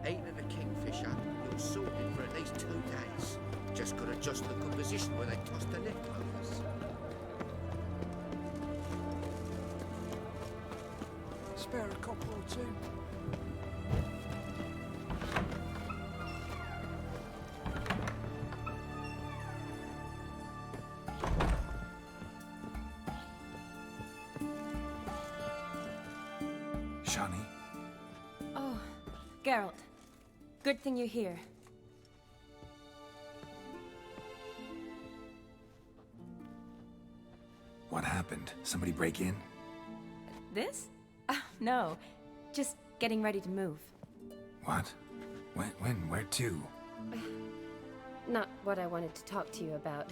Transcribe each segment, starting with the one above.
Eating a kingfisher, you're sorted for at least 2 days. Just gotta adjust the good position where they toss the leftovers. Spare a couple or two. Shani? Oh, Geralt. Good thing you're here. What happened? Somebody break in? This? No. Just getting ready to move. What? When? Where to? Not what I wanted to talk to you about.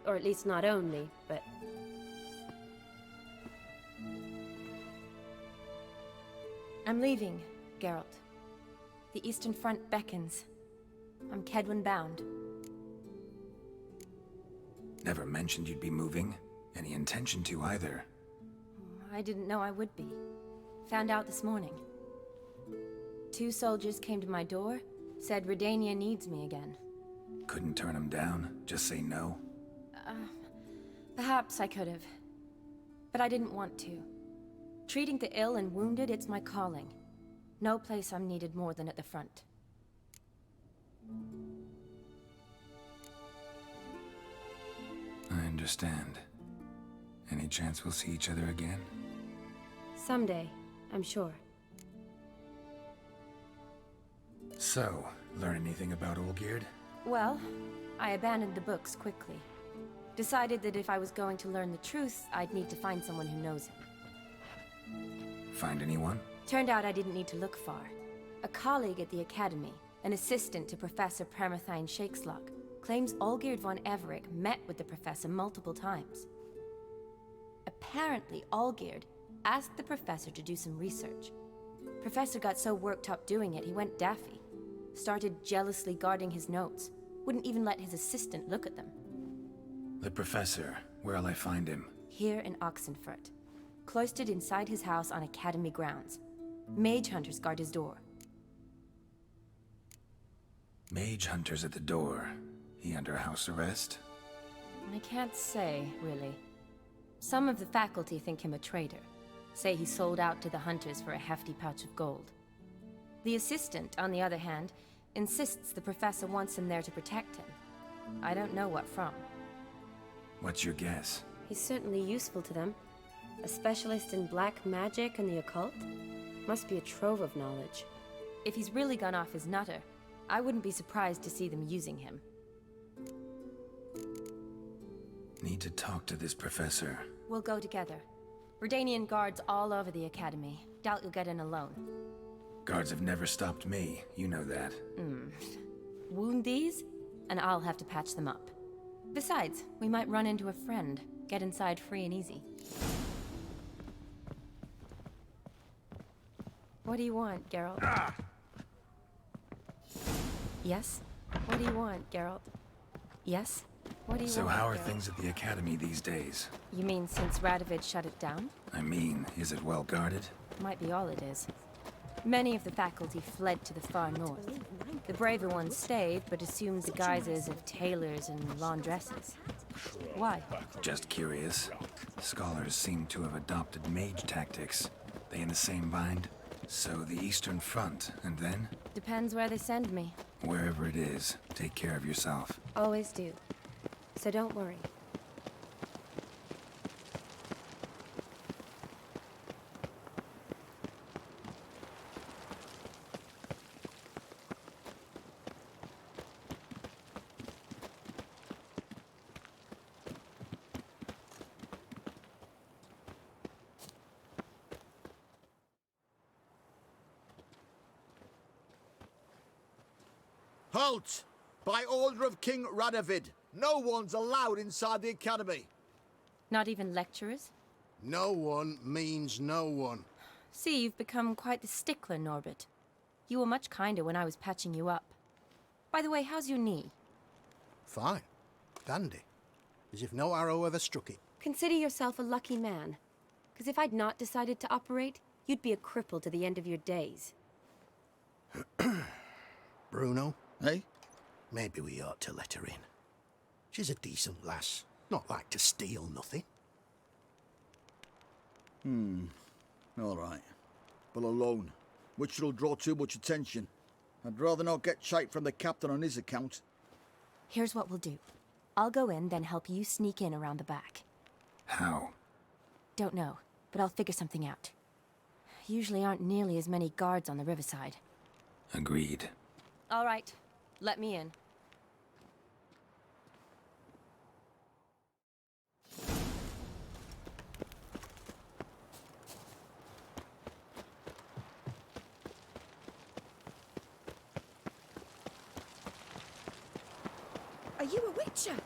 Or at least not only, but... I'm leaving, Geralt. The Eastern Front beckons. I'm Kedwen bound. Never mentioned you'd be moving. Any intention to either. I didn't know I would be. Found out this morning. 2 soldiers came to my door, said Redania needs me again. Couldn't turn him down? Just say no? Perhaps I could have. But I didn't want to. Treating the ill and wounded, it's my calling. No place I'm needed more than at the front. I understand. Any chance we'll see each other again? someday, I'm sure. So, learn anything about Olgierd? Well, I abandoned the books quickly. Decided that if I was going to learn the truth, I'd need to find someone who knows him. Find anyone? Turned out I didn't need to look far. A colleague at the Academy, an assistant to Professor Permathine Shakeslog, claims Olgierd von Everec met with the professor multiple times. Apparently, Olgierd asked the professor to do some research. Professor got so worked up doing it, he went daffy. Started jealously guarding his notes. Wouldn't even let his assistant look at them. The professor. Where'll I find him? Here in Oxenfurt. Cloistered inside his house on Academy grounds. Mage hunters guard his door. Mage hunters at the door. He under house arrest? I can't say, really. Some of the faculty think him a traitor. Say he sold out to the hunters for a hefty pouch of gold. The assistant, on the other hand, insists the professor wants him there to protect him. I don't know what from. What's your guess? He's certainly useful to them. A specialist in black magic and the occult? Must be a trove of knowledge. If he's really gone off his nutter, I wouldn't be surprised to see them using him. Need to talk to this professor. We'll go together. Redanian guards all over the Academy. Doubt you'll get in alone. Guards have never stopped me, you know that. Wound these, and I'll have to patch them up. Besides, we might run into a friend. Get inside free and easy. What do you want, Geralt? Yes? What do you want, Geralt? Yes? What do you So want, how are Geralt? things at the Academy these days? You mean since Radovid shut it down? I mean, is it well guarded? Might be all it is. Many of the faculty fled to the far north. The braver ones stayed, but assumed the guises of tailors and laundresses. Why? Just curious. Scholars seem to have adopted mage tactics. They in the same bind? So the Eastern Front, and then? Depends where they send me. Wherever it is, take care of yourself. Always do. So don't worry. Halt! By order of King Radovid, no one's allowed inside the Academy. Not even lecturers? No one means no one. See, you've become quite the stickler, Norbert. You were much kinder when I was patching you up. By the way, how's your knee? Fine. Dandy. As if no arrow ever struck it. Consider yourself a lucky man. Because if I'd not decided to operate, you'd be a cripple to the end of your days. Bruno? Eh? Maybe we ought to let her in. She's a decent lass. Not like to steal nothing. All right. But alone, which will draw too much attention. I'd rather not get shite from the captain on his account. Here's what we'll do. I'll go in, then help you sneak in around the back. How? Don't know, but I'll figure something out. Usually aren't nearly as many guards on the riverside. Agreed. All right, let me in. Are you a witcher?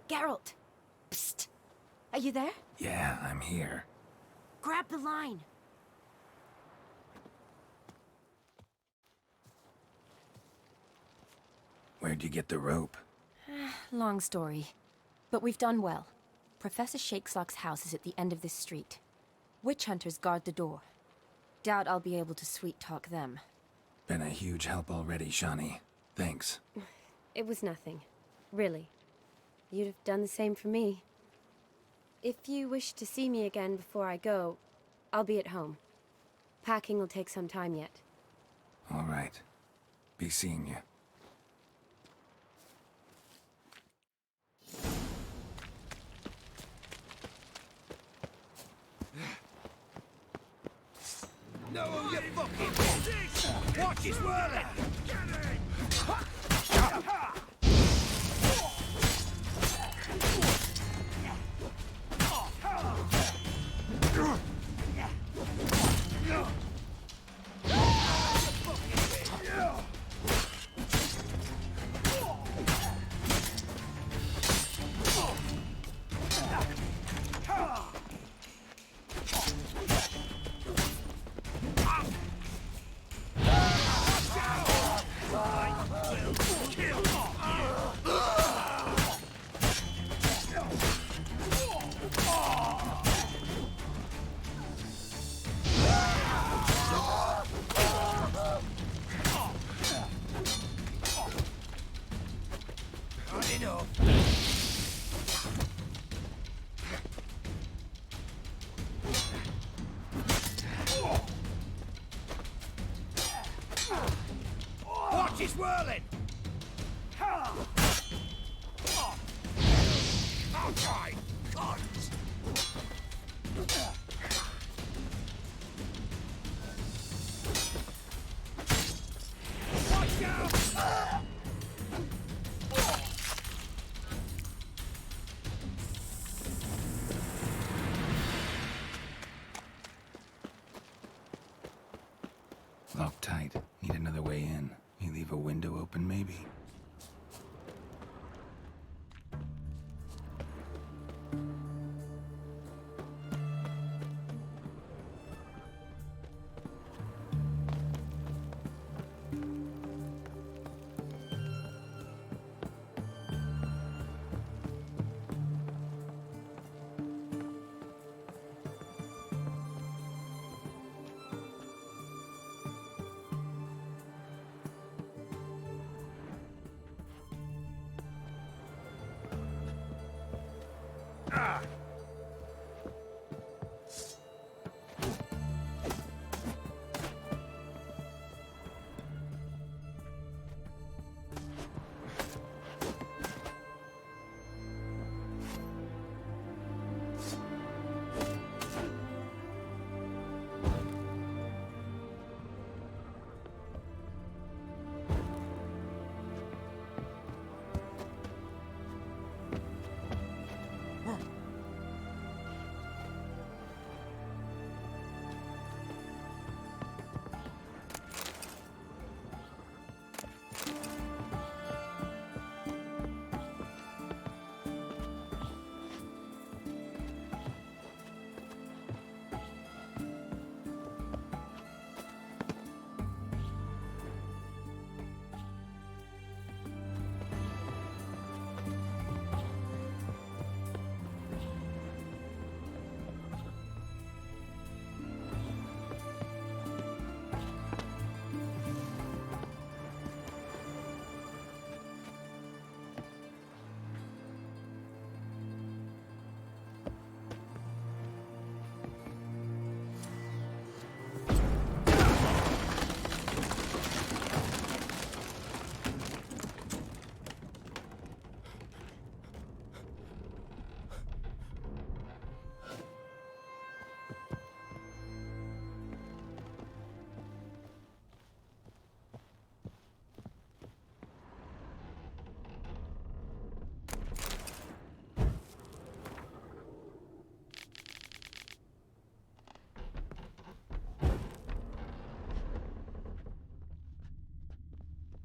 Geralt! Psst! Are you there? Yeah, I'm here. Grab the line! Where'd you get the rope? Long story. But we've done well. Professor Shakeslock's house is at the end of this street. Witch hunters guard the door. Doubt I'll be able to sweet-talk them. Been a huge help already, Shani. Thanks. It was nothing. Really. You'd have done the same for me. If you wish to see me again before I go, I'll be at home. Packing will take some time yet. All right. Be seeing you. No, you fucking watch his whirling! Watch his whirling! Okay, cons! Watch out! Locked tight. Need another way in. You leave a window open, maybe?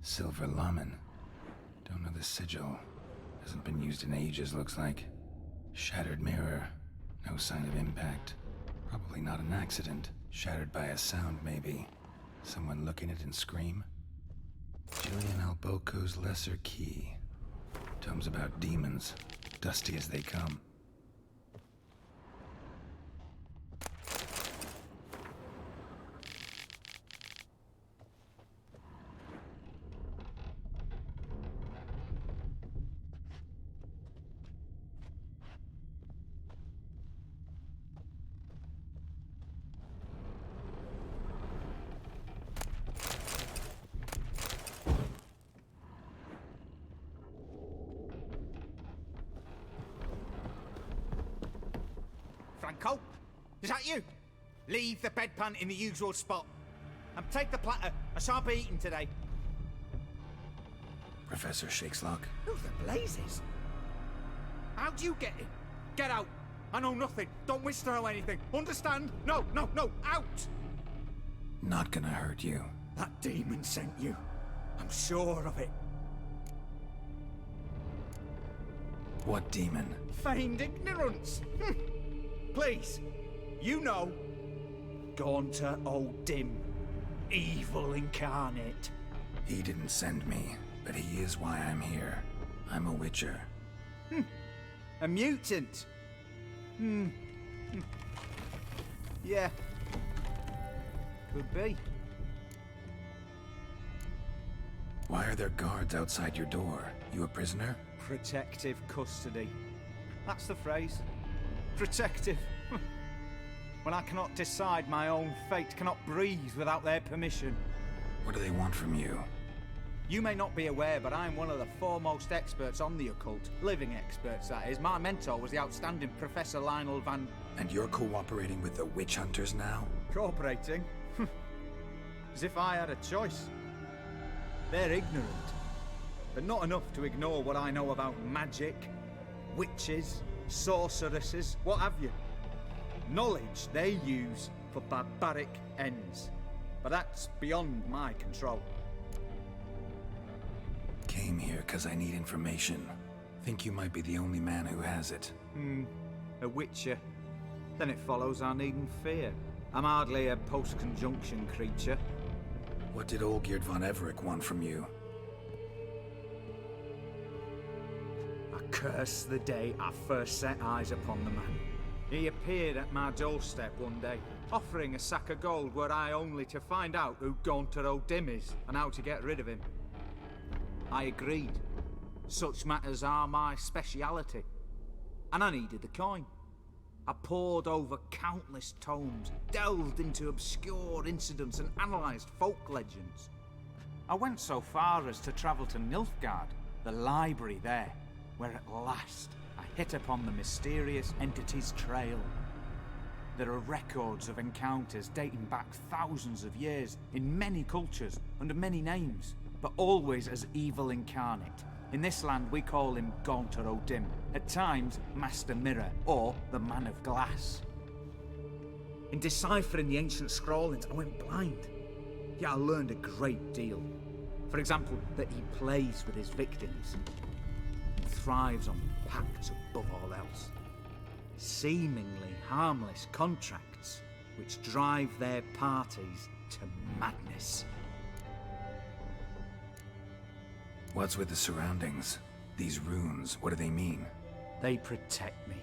Silver Lamen. Don't know the sigil. Hasn't been used in ages, looks like. Shattered mirror. No sign of impact. Probably not an accident. Shattered by a sound, maybe. Someone look in it and scream? Julian Alboco's Lesser Key. Tomes about demons. Dusty as they come. Franco? Is that you? Leave the bedpan in the usual spot. And take the platter. I shan't be eating today. Professor Shakeslock? Who the blazes? How'd you get in? Get out. I know nothing. Don't wish to know anything. Understand? No, no, no. Out! Not gonna hurt you. That demon sent you. I'm sure of it. What demon? Feigned ignorance. Please, you know. Gaunter O'Dim. Evil incarnate. He didn't send me, but he is why I'm here. I'm a Witcher. A mutant. Yeah. Could be. Why are there guards outside your door? You a prisoner? Protective custody. That's the phrase. Protective. When I cannot decide my own fate, cannot breathe without their permission. What do they want from you? You may not be aware, but I'm one of the foremost experts on the occult. Living experts, that is. My mentor was the outstanding Professor Lionel Van... And you're cooperating with the witch hunters now? Cooperating? As if I had a choice. They're ignorant, but not enough to ignore what I know about magic, witches, sorceresses, what have you. Knowledge they use for barbaric ends, but that's beyond my control. because I need information. Think you might be the only man who has it. A witcher. Then it follows I needn't fear. I'm hardly a post-conjunction creature. What did Olgierd von Everec want from you? I curse the day I first set eyes upon the man. He appeared at my doorstep one day, offering a sack of gold were I only to find out who Gaunter O'Dim is and how to get rid of him. I agreed. Such matters are my speciality. And I needed the coin. I pored over countless tomes, delved into obscure incidents and analysed folk legends. I went so far as to travel to Nilfgaard, the library there, where at last I hit upon the mysterious entity's trail. There are records of encounters dating back thousands of years in many cultures under many names, but always as evil incarnate. In this land we call him Gaunter O'Dim, at times Master Mirror or the Man of Glass. In deciphering the ancient scrawlings I went blind, yet I learned a great deal. For example, that he plays with his victims and thrives on pacts above all else. Seemingly harmless contracts which drive their parties to madness. What's with the surroundings? These runes, what do they mean? They protect me.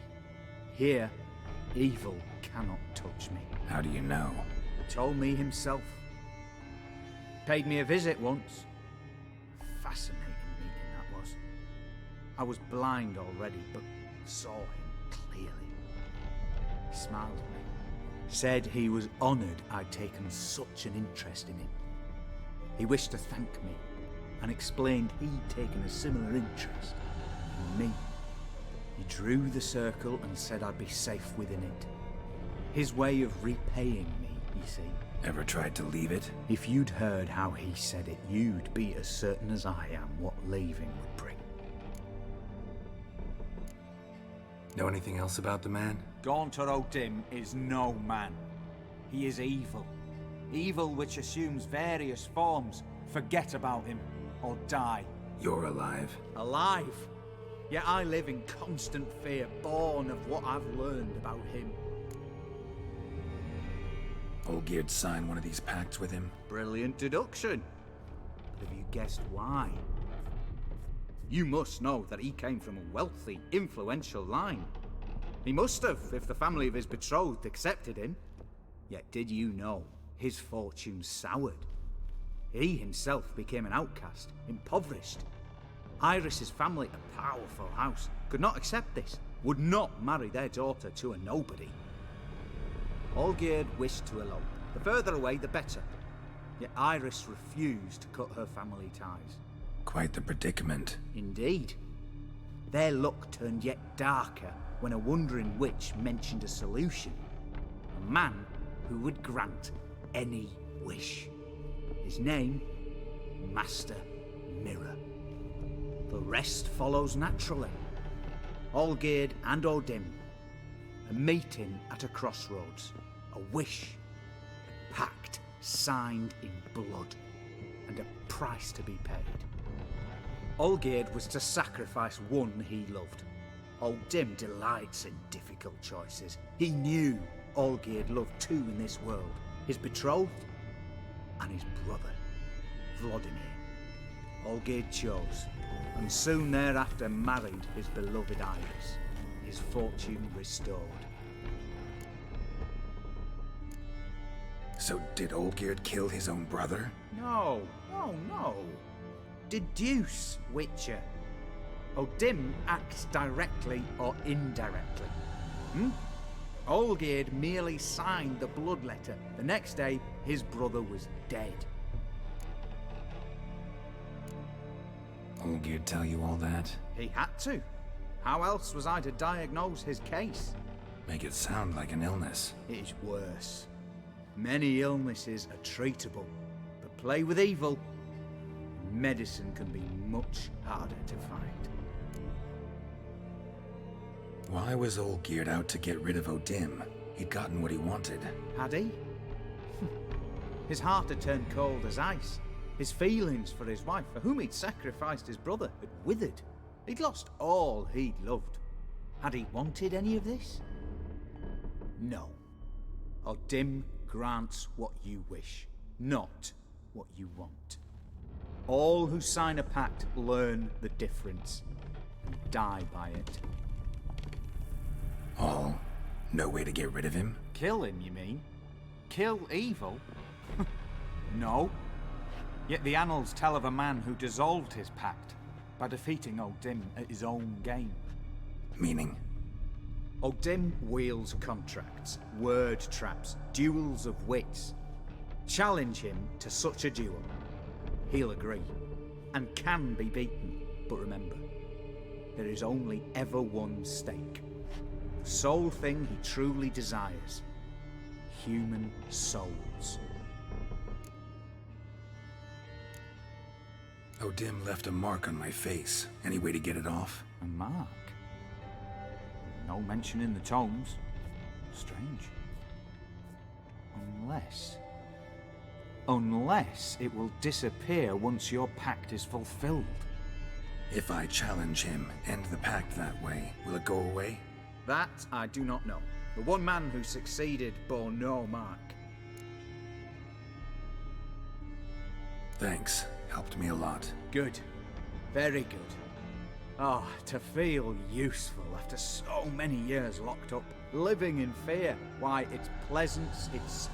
Here, evil cannot touch me. How do you know? Told me himself. Paid me a visit once. Fascinating meeting that was. I was blind already, but saw him clearly. He smiled at me. Said he was honoured I'd taken such an interest in him. He wished to thank me, and explained he'd taken a similar interest in me. He drew the circle and said I'd be safe within it. His way of repaying me, you see. Ever tried to leave it? If you'd heard how he said it, you'd be as certain as I am what leaving would bring. Know anything else about the man? Gaunter O'Dim is no man. He is evil. Evil which assumes various forms. Forget about him, or die. You're alive. Alive? Yet I live in constant fear, born of what I've learned about him. Olgierd signed one of these pacts with him? Brilliant deduction. But have you guessed why? You must know that he came from a wealthy, influential line. He must have, if the family of his betrothed accepted him. Yet did you know his fortune soured? He himself became an outcast, impoverished. Iris's family, a powerful house, could not accept this, would not marry their daughter to a nobody. Olgierd wished to elope. The further away, the better. Yet Iris refused to cut her family ties. Quite the predicament. Indeed. Their luck turned yet darker when a wandering witch mentioned a solution. A man who would grant any wish. His name, Master Mirror. The rest follows naturally. Olgierd and O'Dim. A meeting at a crossroads. A wish. A pact signed in blood. And a price to be paid. Olgierd was to sacrifice one he loved. O'Dim delights in difficult choices. He knew Olgierd loved two in this world. His betrothed and his brother, Vladimir. Olgierd chose, and soon thereafter married his beloved Iris, his fortune restored. So did Olgierd kill his own brother? No. Deduce, Witcher. O'Dim acts directly or indirectly. Olgierd merely signed the blood letter. The next day, his brother was dead. Olgierd tell you all that? He had to. How else was I to diagnose his case? Make it sound like an illness. It is worse. Many illnesses are treatable, but play with evil, medicine can be much harder to find. Why was Olgierd out to get rid of O'Dim? He'd gotten what he wanted. Had he? His heart had turned cold as ice. His feelings for his wife, for whom he'd sacrificed his brother, had withered. He'd lost all he'd loved. Had he wanted any of this? No. O'Dim grants what you wish, not what you want. All who sign a pact learn the difference and die by it. All? No way to get rid of him? Kill him, you mean? Kill evil? No. Yet the annals tell of a man who dissolved his pact by defeating O'Dim at his own game. Meaning? O'Dim wields contracts, word traps, duels of wits. Challenge him to such a duel. He'll agree, and can be beaten. But remember, there is only ever one stake. The sole thing he truly desires. Human souls. O'Dim left a mark on my face. Any way to get it off? A mark? No mention in the tomes. Strange. Unless it will disappear once your pact is fulfilled. If I challenge him, end the pact that way, will it go away? That I do not know. The one man who succeeded bore no mark. Thanks. Helped me a lot. Good. Very good. Oh, to feel useful after so many years locked up, living in fear. Why, it's pleasance itself.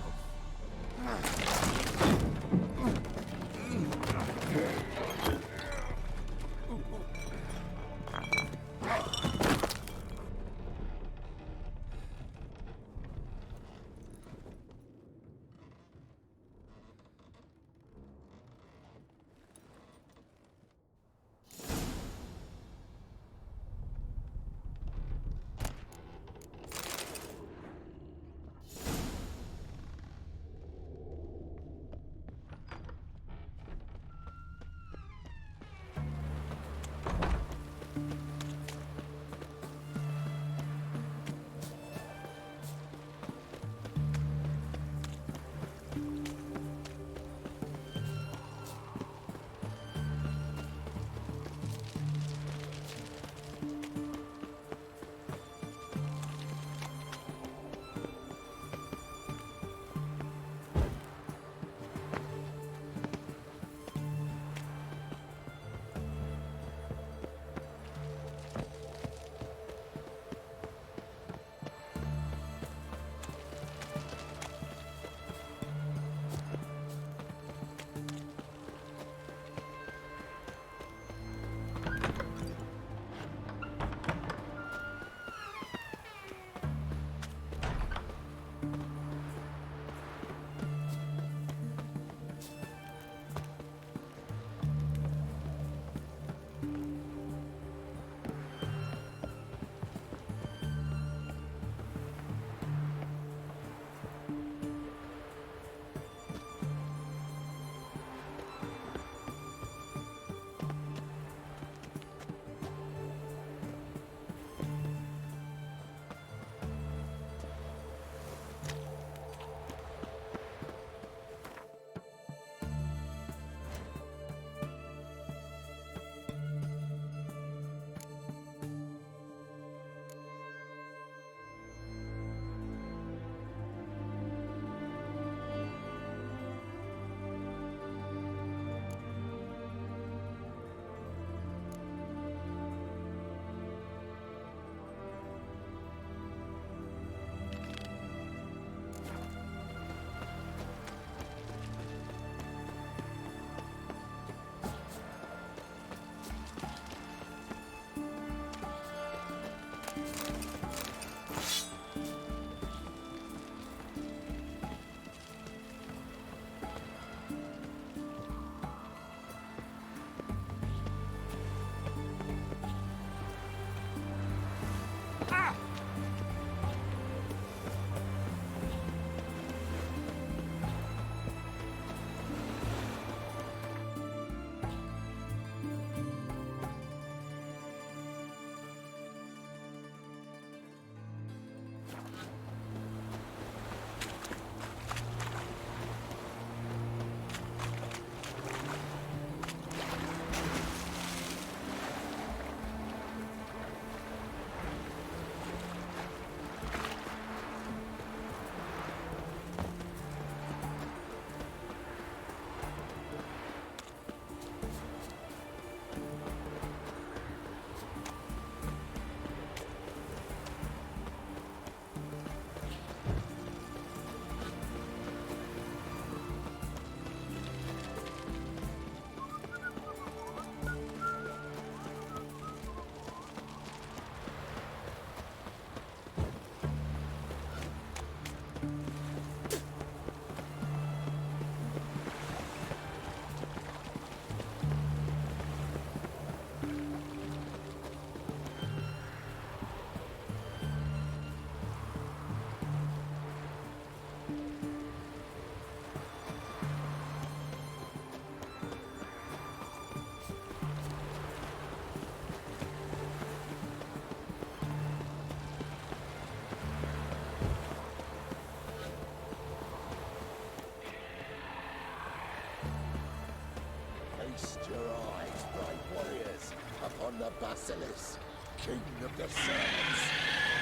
your eyes, brave warriors, upon the Basilisk, king of the sands.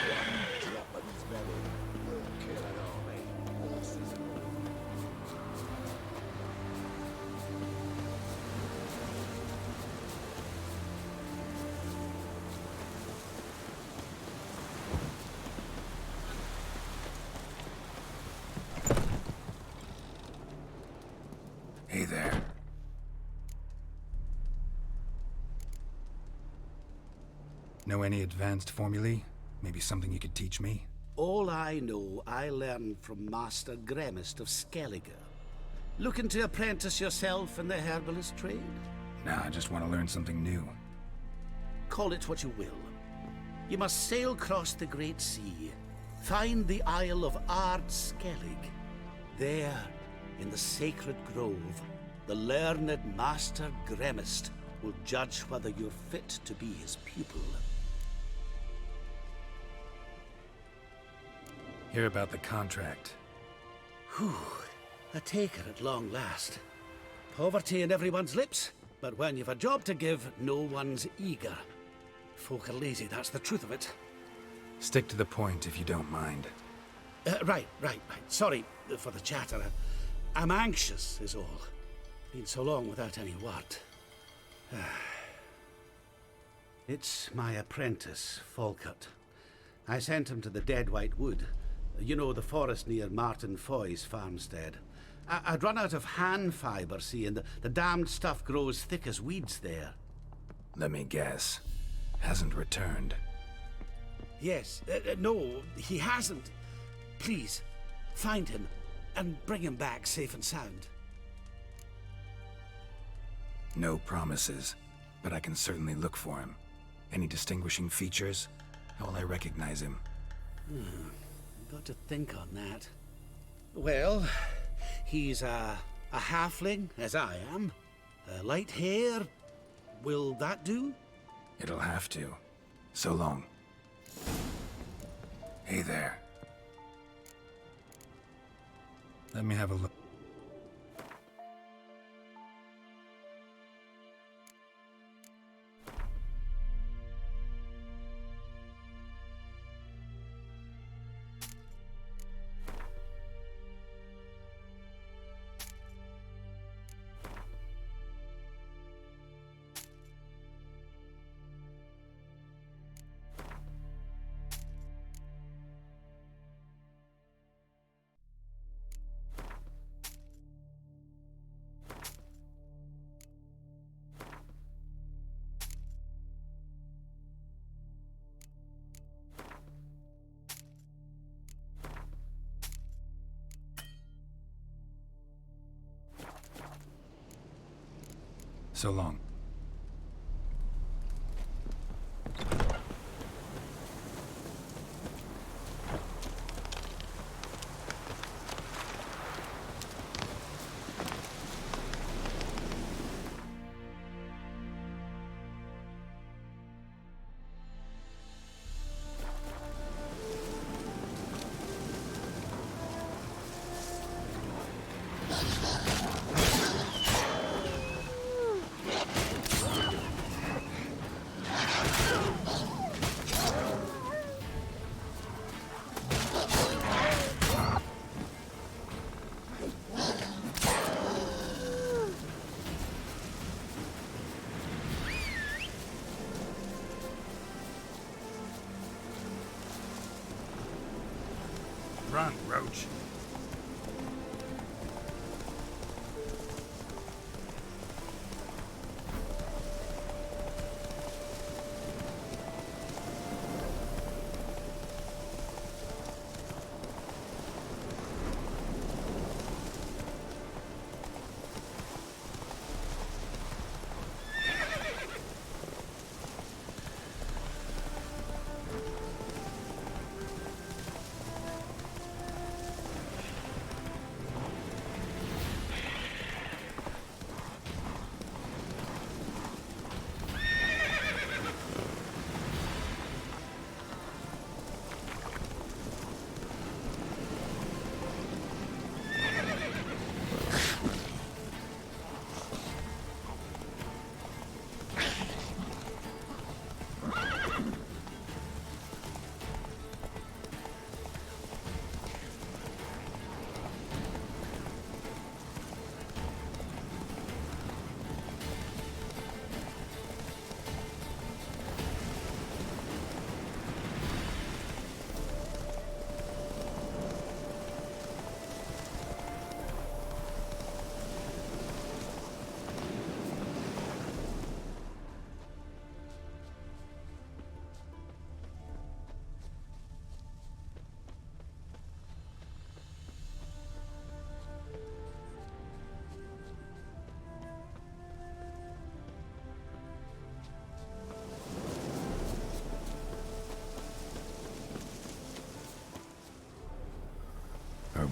One drop of his venom will kill an army, horses and all. Hey there. Know any advanced formulae? Maybe something you could teach me? All I know, I learned from Master Gremist of Skellige. Looking to apprentice yourself in the herbalist trade? Nah, I just want to learn something new. Call it what you will. You must sail across the Great Sea, find the Isle of Ard Skellig. There, in the sacred grove, the learned Master Gremist will judge whether you're fit to be his pupil. Hear about the contract. Whew, a taker at long last. Poverty in everyone's lips, but when you've a job to give, no one's eager. Folk are lazy, that's the truth of it. Stick to the point if you don't mind. Right. Sorry for the chatter. I'm anxious, is all. Been so long without any word. It's my apprentice, Falkert. I sent him to the Dead White Wood. You know, the forest near Martin Foy's farmstead. I'd run out of hand fibre, see, and the damned stuff grows thick as weeds there. Let me guess. Hasn't returned. Yes. No, he hasn't. Please, find him and bring him back safe and sound. No promises, but I can certainly look for him. Any distinguishing features? How will I recognize him? Got to think on that. Well, he's a halfling, as I am. Light hair. Will that do? It'll have to. So long. Hey there. Let me have a look. So long. Run, Roach.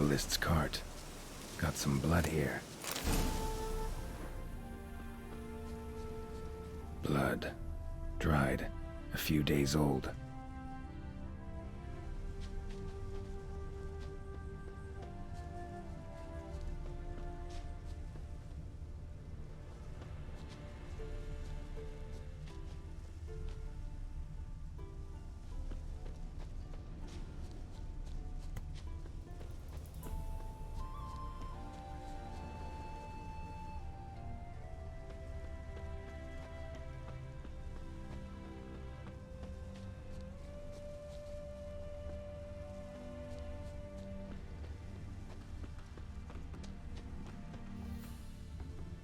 herbalist's cart. Got some blood here. Blood. Dried. A few days old.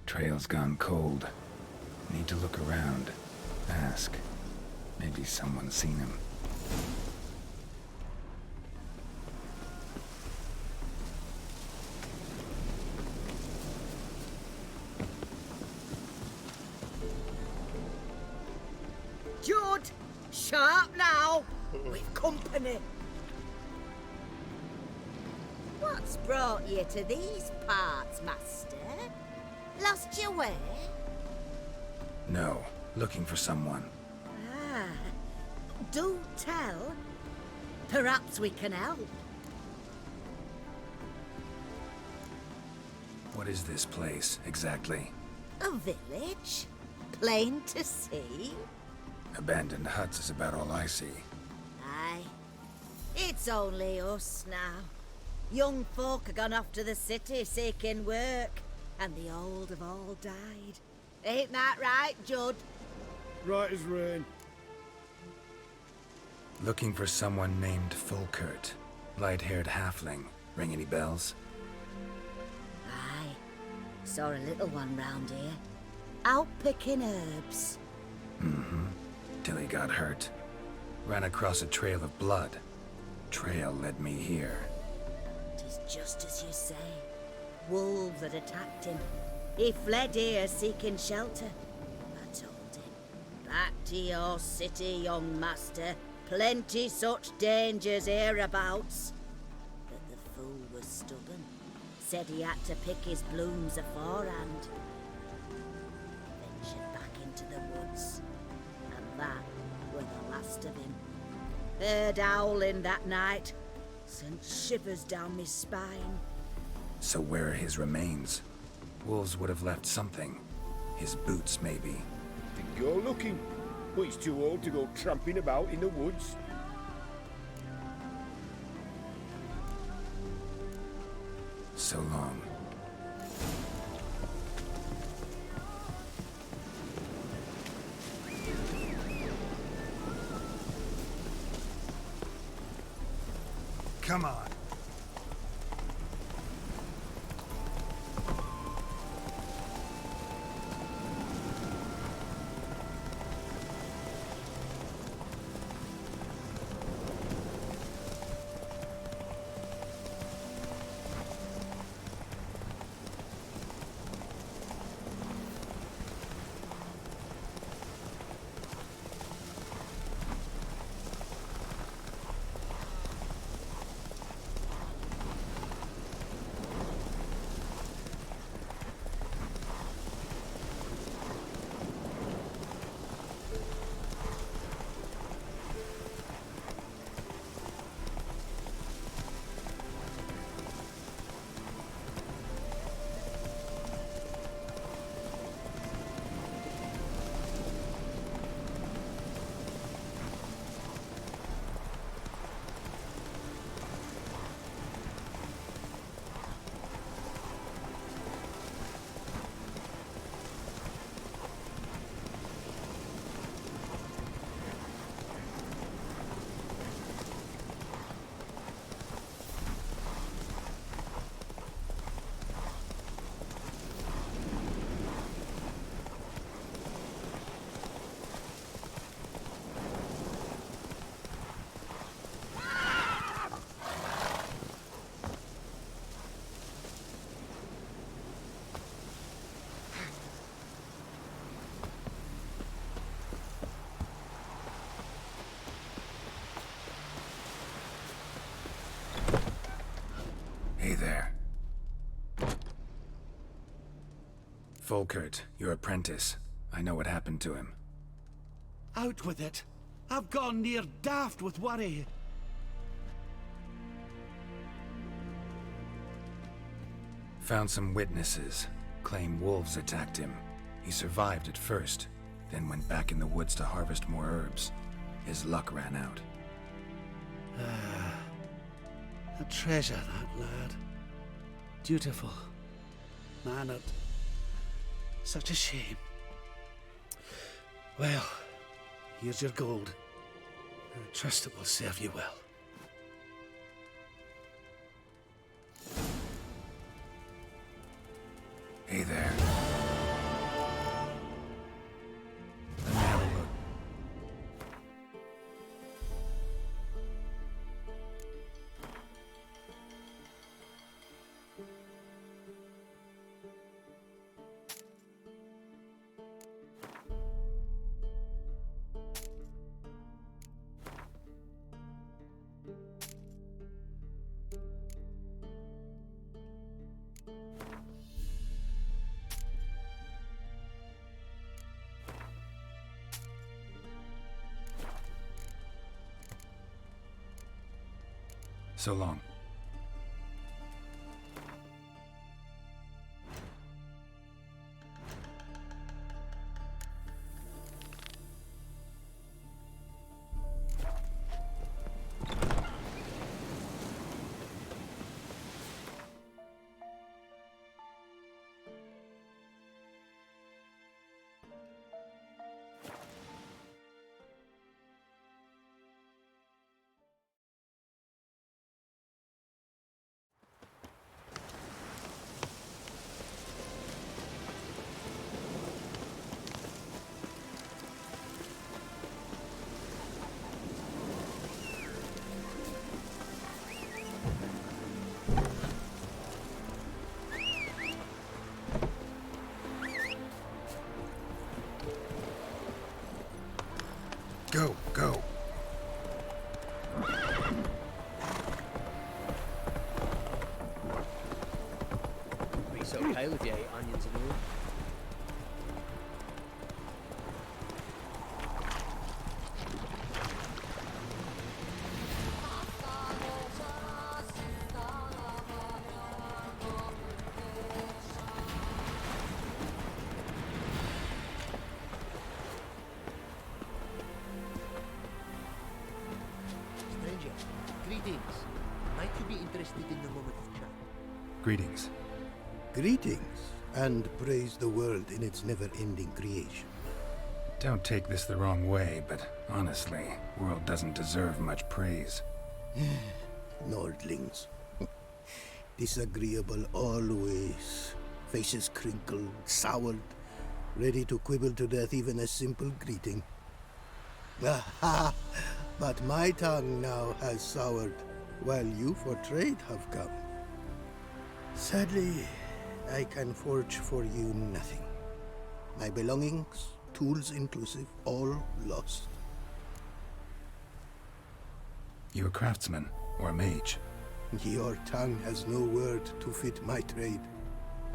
Trail's gone cold. Need to look around. Ask. Maybe someone's seen him. Jude! Sharp now! We've company! What's brought you to these parts, master? Lost your way? No. Looking for someone. Ah, do tell. Perhaps we can help. What is this place, exactly? A village? Plain to see? Abandoned huts is about all I see. Aye. It's only us now. Young folk have gone off to the city seeking work, and the old have all died. Ain't that right, Judd? Right as rain. Looking for someone named Fulkert. Light-haired halfling. Ring any bells? Aye. Saw a little one round here. Out picking herbs. Mm-hmm. Till he got hurt. Ran across a trail of blood. Trail led me here. 'Tis just as you say. Wolves had attacked him. He fled here seeking shelter. I told him, back to your city, young master. Plenty such dangers hereabouts. But the fool was stubborn. Said he had to pick his blooms aforehand. Ventured back into the woods. And that were the last of him. Heard howling that night. Sent shivers down my spine. So where are his remains? Wolves would have left something. His boots, maybe. Then go looking. But he's too old to go tramping about in the woods. So long. Come on. Volkert, your apprentice. I know what happened to him. Out with it. I've gone near daft with worry. Found some witnesses. Claim wolves attacked him. He survived at first, then went back in the woods to harvest more herbs. His luck ran out. A treasure, that lad. Dutiful. Mannered. Such a shame. Well, here's your gold. I trust it will serve you well. Hey there. Let me have a look. So long. Go, go. It's okay with you eat onions and all. Stranger, greetings. Might you be interested in a moment of chat? Greetings. Greetings, and praise the world in its never-ending creation. Don't take this the wrong way, but honestly, world doesn't deserve much praise. Nordlings. Disagreeable always. Faces crinkled, soured, ready to quibble to death even a simple greeting. Aha! But my tongue now has soured, while you for trade have come. Sadly, I can forge for you nothing. My belongings, tools inclusive, all lost. You a craftsman or a mage? Your tongue has no word to fit my trade.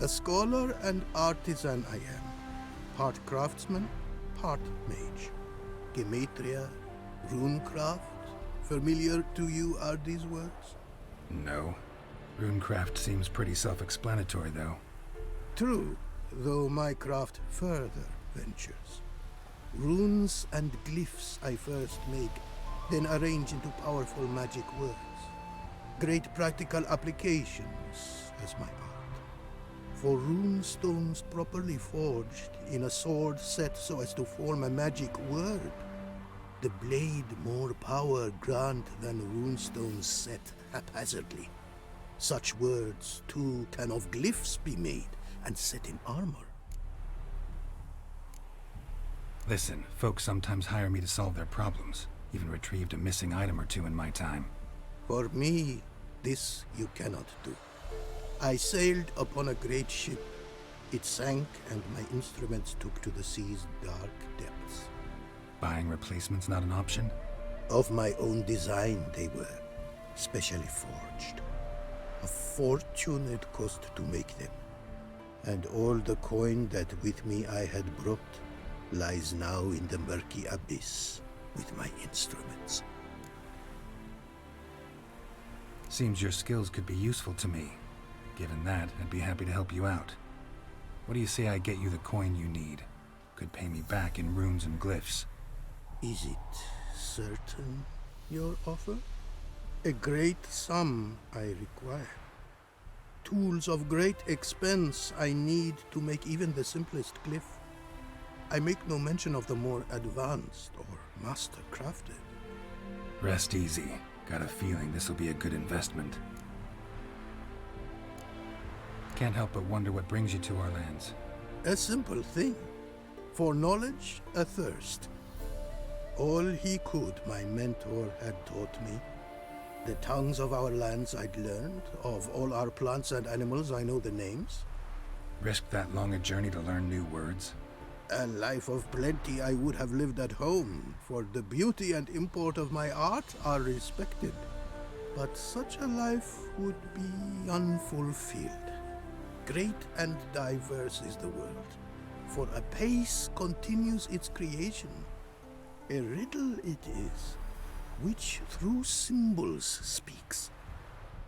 A scholar and artisan I am. Part craftsman, part mage. Gematria, runecraft. Familiar to you are these words? No. Runecraft seems pretty self-explanatory, though. True, though my craft further ventures. Runes and glyphs I first make, then arrange into powerful magic words. Great practical applications as my art. For rune stones properly forged in a sword set so as to form a magic word. The blade more power grant than runestones set haphazardly. Such words, too, can of glyphs be made and set in armor. Listen, folks sometimes hire me to solve their problems. Even retrieved a missing item or two in my time. For me, this you cannot do. I sailed upon a great ship. It sank, and my instruments took to the sea's dark depths. Buying replacements not an option? Of my own design they were, specially forged. A fortune it cost to make them. and all the coin that with me I had brought lies now in the murky abyss with my instruments. Seems your skills could be useful to me. Given that, I'd be happy to help you out. What do you say I get you the coin you need? Could pay me back in runes and glyphs. Is it certain, your offer? A great sum I require. Tools of great expense I need to make even the simplest glyph. I make no mention of the more advanced or master-crafted. Rest easy. Got a feeling this will be a good investment. Can't help but wonder what brings you to our lands. A simple thing. For knowledge, a thirst. All he could, my mentor had taught me. The tongues of our lands I'd learned. Of all our plants and animals, I know the names. Risked that long a journey to learn new words? A life of plenty I would have lived at home, for the beauty and import of my art are respected. But such a life would be unfulfilled. Great and diverse is the world, for a pace continues its creation. A riddle it is, which through symbols speaks.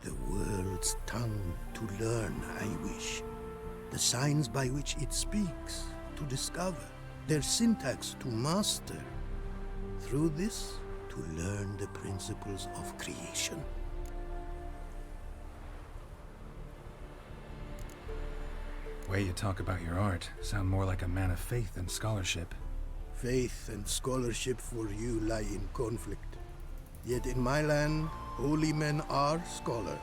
The world's tongue to learn I wish, the signs by which it speaks to discover, their syntax to master. Through this, to learn the principles of creation. Way you talk about your art sound more like a man of faith than scholarship. Faith and scholarship for you lie in conflict. Yet in my land, holy men are scholars.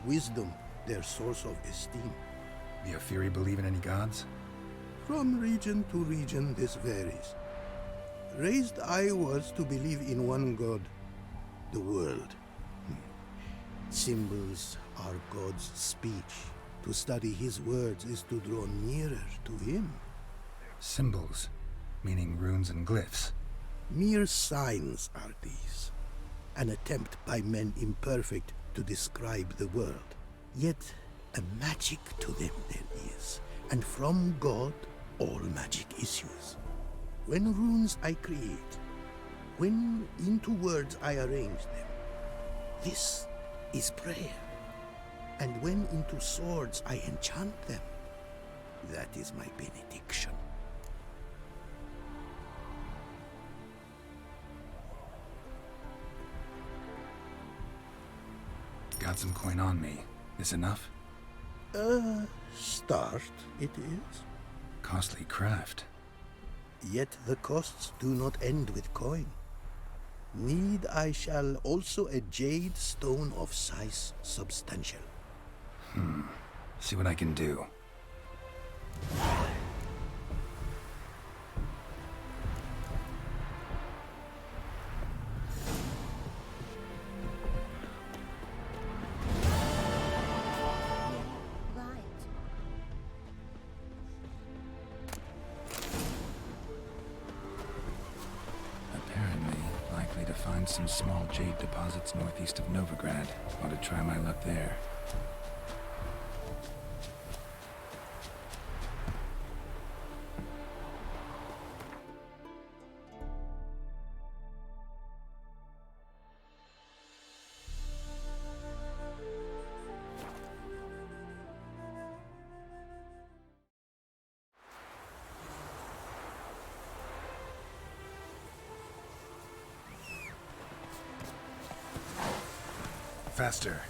Wisdom, their source of esteem. The Ophiri believe in any gods? From region to region, this varies. Raised I was to believe in one god, the world. Symbols are God's speech. To study his words is to draw nearer to him. Symbols, meaning runes and glyphs. Mere signs are these. An attempt by men imperfect to describe the world. Yet a magic to them there is, and from God all magic issues. When runes I create, when into words I arrange them, this is prayer. And when into swords I enchant them, that is my benediction. Got some coin on me. This enough? Start it is. Costly craft. Yet the costs do not end with coin. Need I shall also a jade stone of size substantial. See what I can do. Some small jade deposits northeast of Novigrad. Ought to try my luck there. Faster.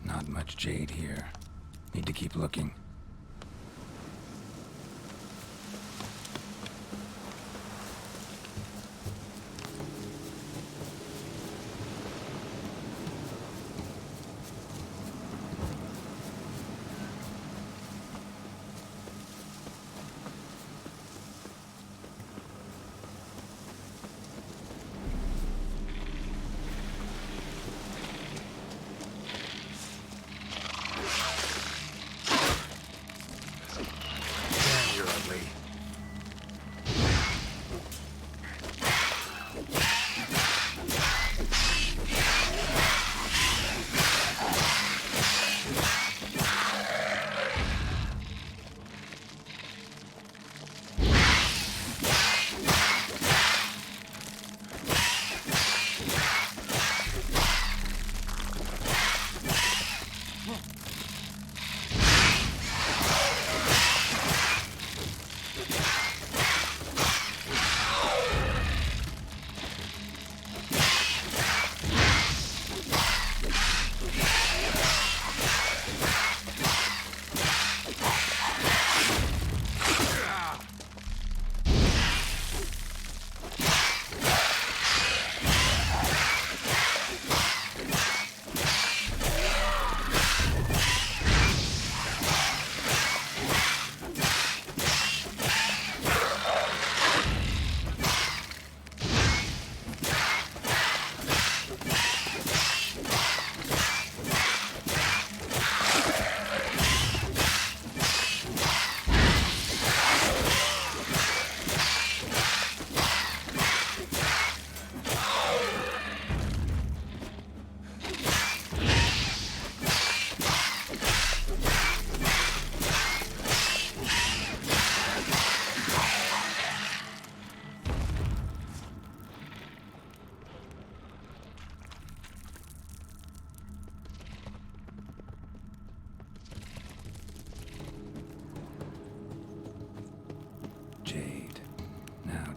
Not much jade here. Need to keep looking.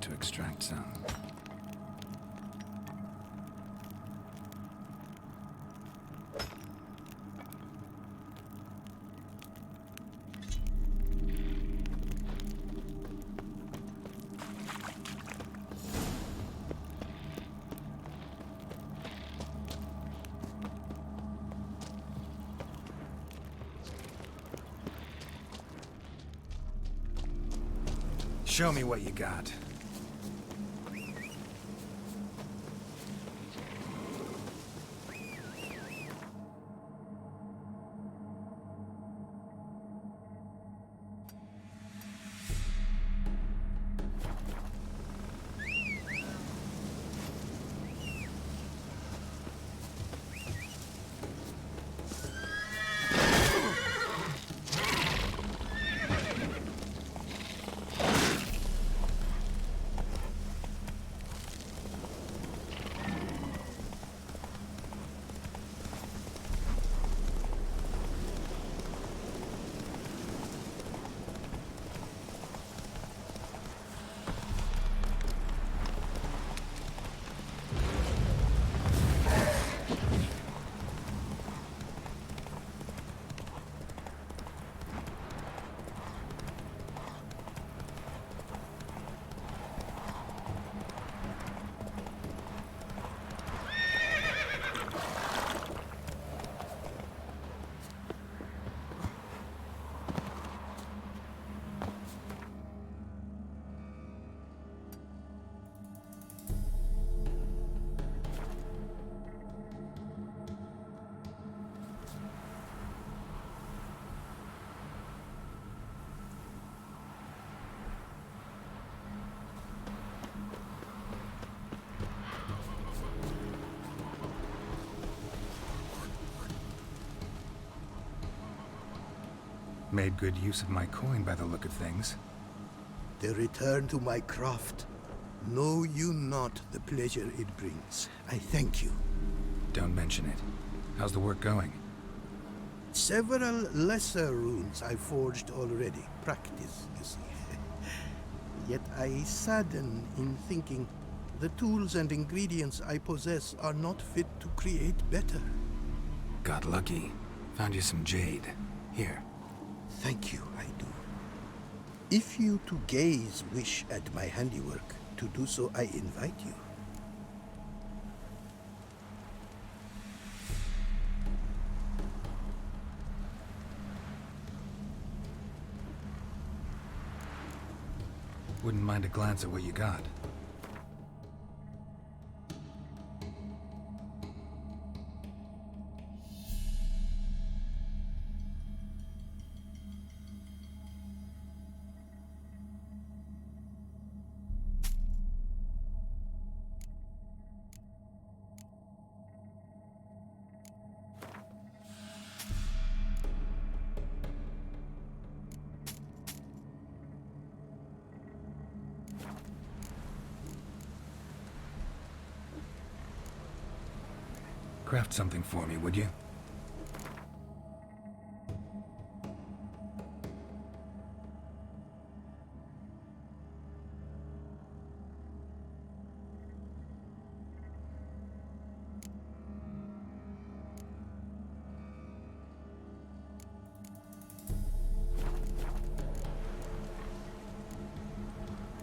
to extract some. Show me what you got. Made good use of my coin by the look of things. The return to my craft. Know you not the pleasure it brings. I thank you. Don't mention it. How's the work going? Several lesser runes I forged already. Practice, you see. Yet I sadden in thinking the tools and ingredients I possess are not fit to create better. Got lucky. Found you some jade. Here. Thank you, I do. If you to gaze wish at my handiwork, to do so I invite you. Wouldn't mind a glance at what you got. Craft something for me, would you?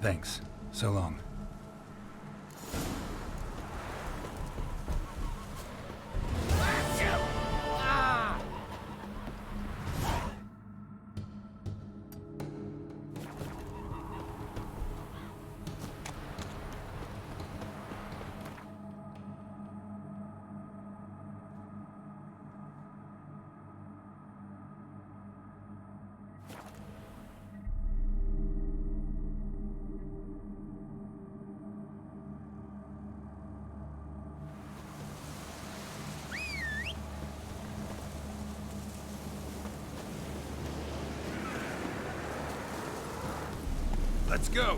Thanks. So long. Let's go!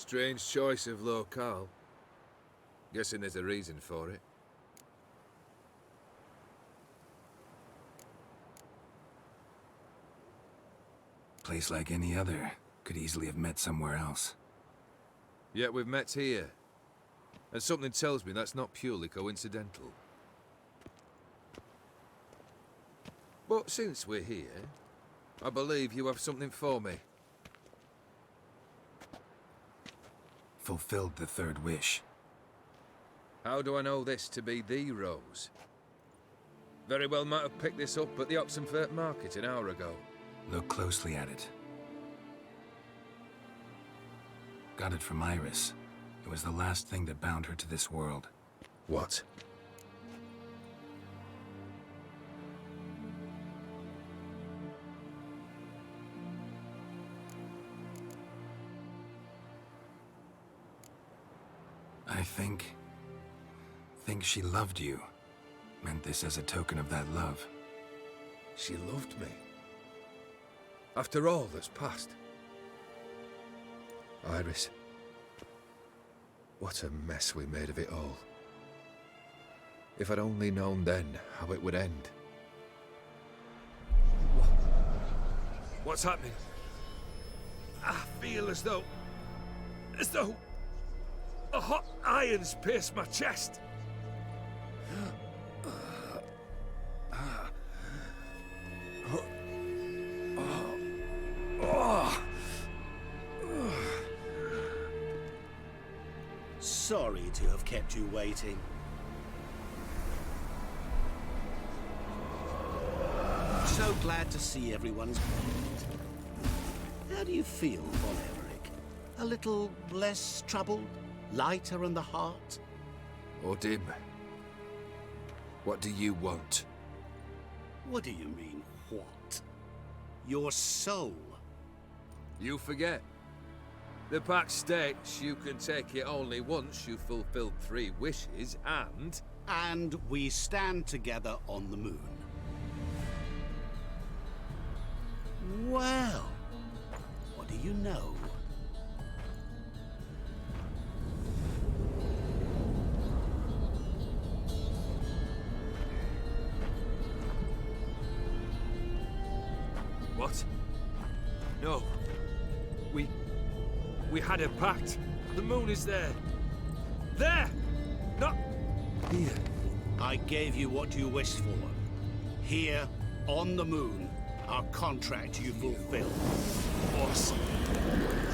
Strange choice of locale. Guessing there's a reason for it. Place like any other. Could easily have met somewhere else. Yet we've met here. And something tells me that's not purely coincidental. But since we're here, I believe you have something for me. Fulfilled the third wish. How do I know this to be the rose? Very well might have picked this up at the Oxenfurt market an hour ago. Look closely at it. Got it from Iris. It was the last thing that bound her to this world. What? I think she loved you. Meant this as a token of that love. She loved me. After all that's passed. Iris. What a mess we made of it all. If I'd only known then how it would end. What's happening? I feel as though a hot iron's pierced my chest. Sorry to have kept you waiting. So glad to see everyone's pleased. How do you feel, Von Emmerich? A little less troubled? Lighter in the heart? Odim, what do you want? What do you mean, what? Your soul. You forget. The pact states you can take it only once you've fulfilled 3 wishes, and... And we stand together on the moon. Well, what do you know? What? No. We had a pact. The moon is there. There! Not here. I gave you what you wished for. Here, on the moon, our contract you fulfilled. Boss,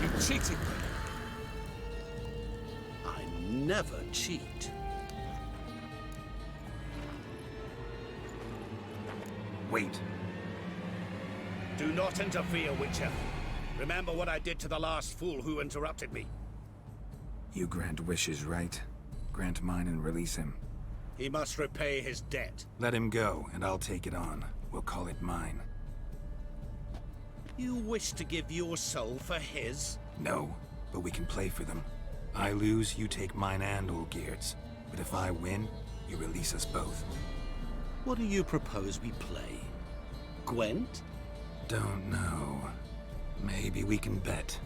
you cheated me. I never cheat. Wait. Do not interfere, Witcher. Remember what I did to the last fool who interrupted me. You grant wishes, right? Grant mine and release him. He must repay his debt. Let him go, and I'll take it on. We'll call it mine. You wish to give your soul for his? No, but we can play for them. I lose, you take mine and Olgierd's. But if I win, you release us both. What do you propose we play? Gwent? Don't know. Maybe we can bet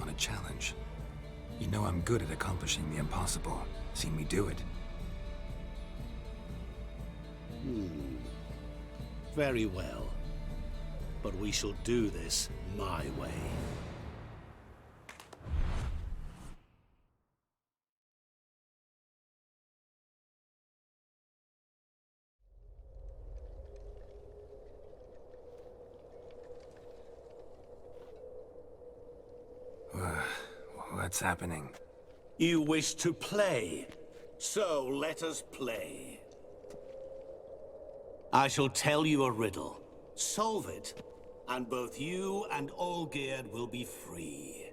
on a challenge. You know I'm good at accomplishing the impossible. Seen me do it. Very well. But we shall do this my way. What's happening? You wish to play, so let us play. I shall tell you a riddle. Solve it, and both you and Olgierd will be free.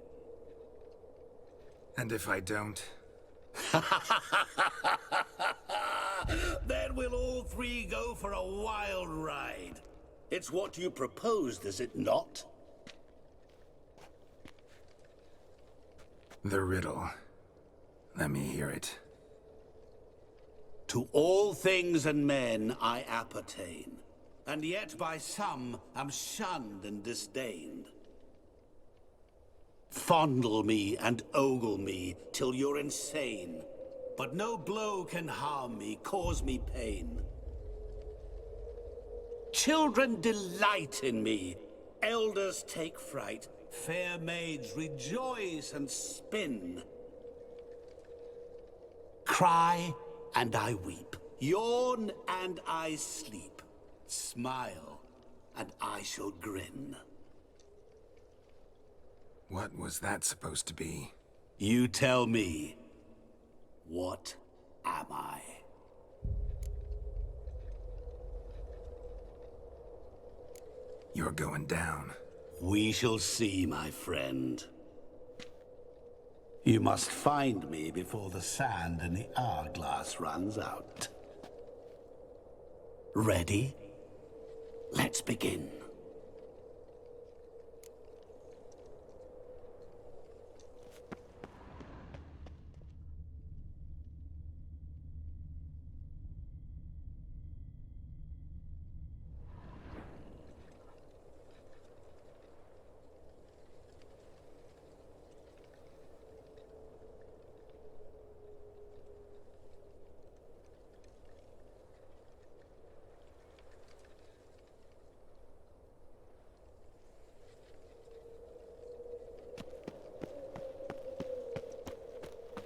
And if I don't? Then we'll all 3 go for a wild ride. It's what you proposed, is it not? The riddle. Let me hear it. To all things and men I appertain, and yet by some am shunned and disdained. Fondle me and ogle me till you're insane. But no blow can harm me, cause me pain. Children delight in me, elders take fright, fair maids rejoice and spin. Cry and I weep, yawn and I sleep, smile and I shall grin. What was that supposed to be? You tell me, what am I? You're going down. We shall see, my friend. You must find me before the sand in the hourglass runs out. Ready? Let's begin.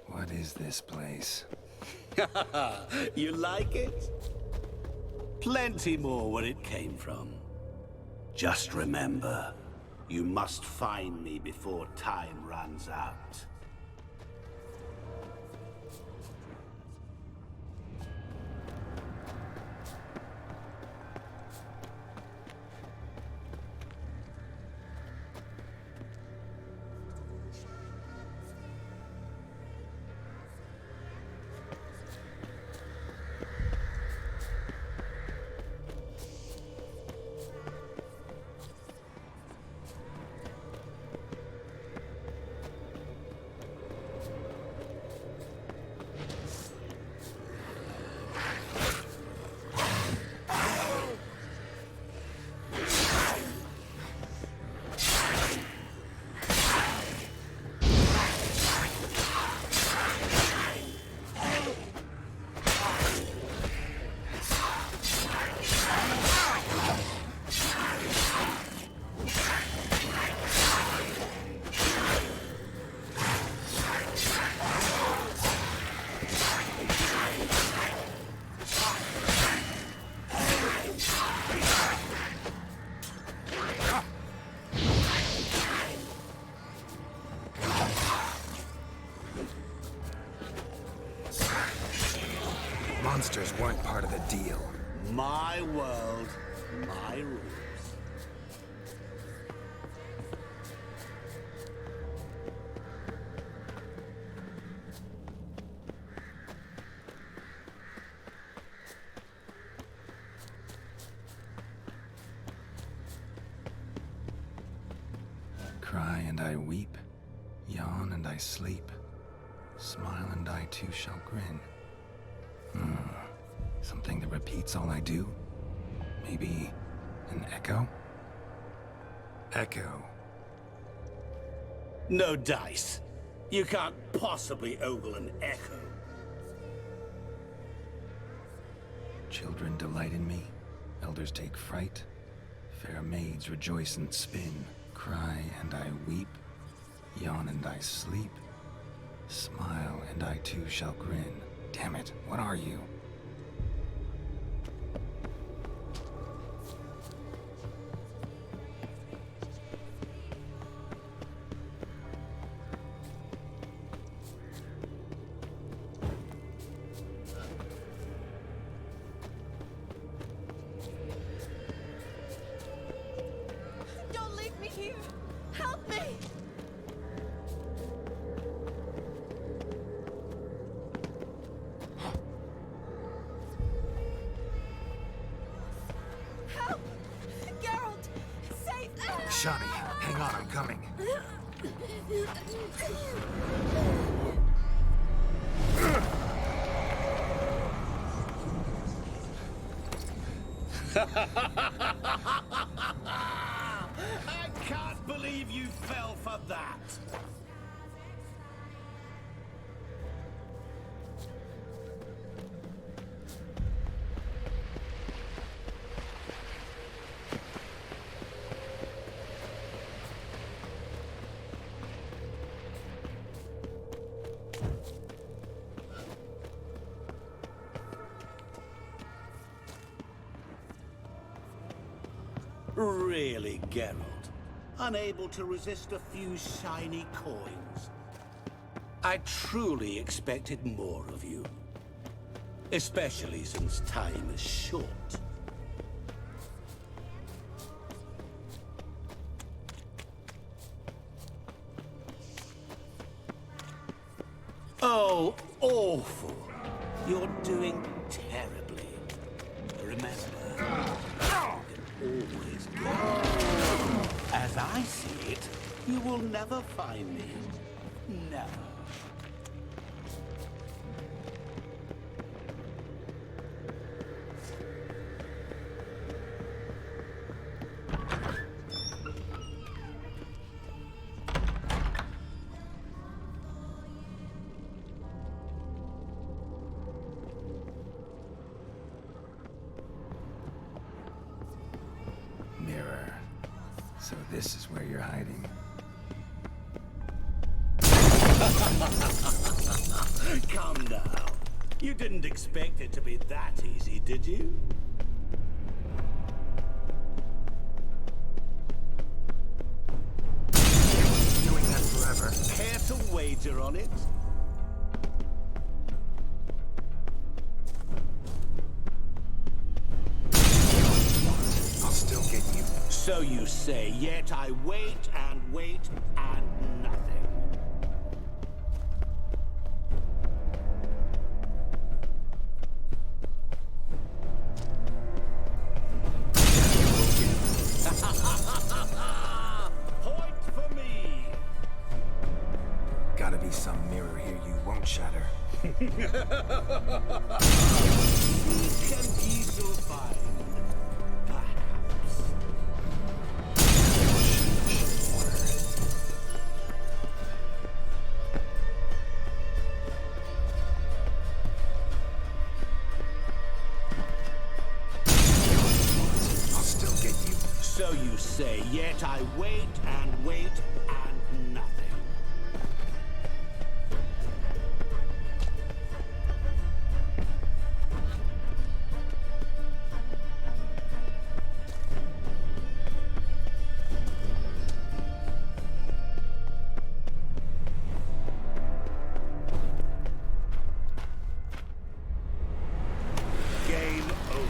What is this place? You like it? Plenty more where it came from. Just remember, you must find me before time runs out. Monsters weren't part of the deal. My world, my rules. Cry and I weep, yawn and I sleep, smile and I too shall grin. Something that repeats all I do? Maybe an echo? Echo. No dice. You can't possibly ogle an echo. Children delight in me, elders take fright, fair maids rejoice and spin, cry and I weep, yawn and I sleep, smile and I too shall grin. Damn it, what are you? Don't leave me here! Help me! Help! Geralt! Save me! Shani, hang on, I'm coming. I can't believe you fell for that. Really, Geralt? Unable to resist a few shiny coins? I truly expected more of you. Especially since time is short. Oh, awful. You're doing terribly. Remember, always go. As I see it, you will never find me. Never. Mirror. So this is where you're hiding. Calm down. You didn't expect it to be that easy, did you? Doing that forever. Care to wager on it? I'll still get you. So you say, yet I wait and wait and nothing. Point for me! Gotta be some mirror here you won't shatter. Seek and ye shall find. Perhaps. I'll still get you. So you say, yet I wait and wait and nothing. Game over.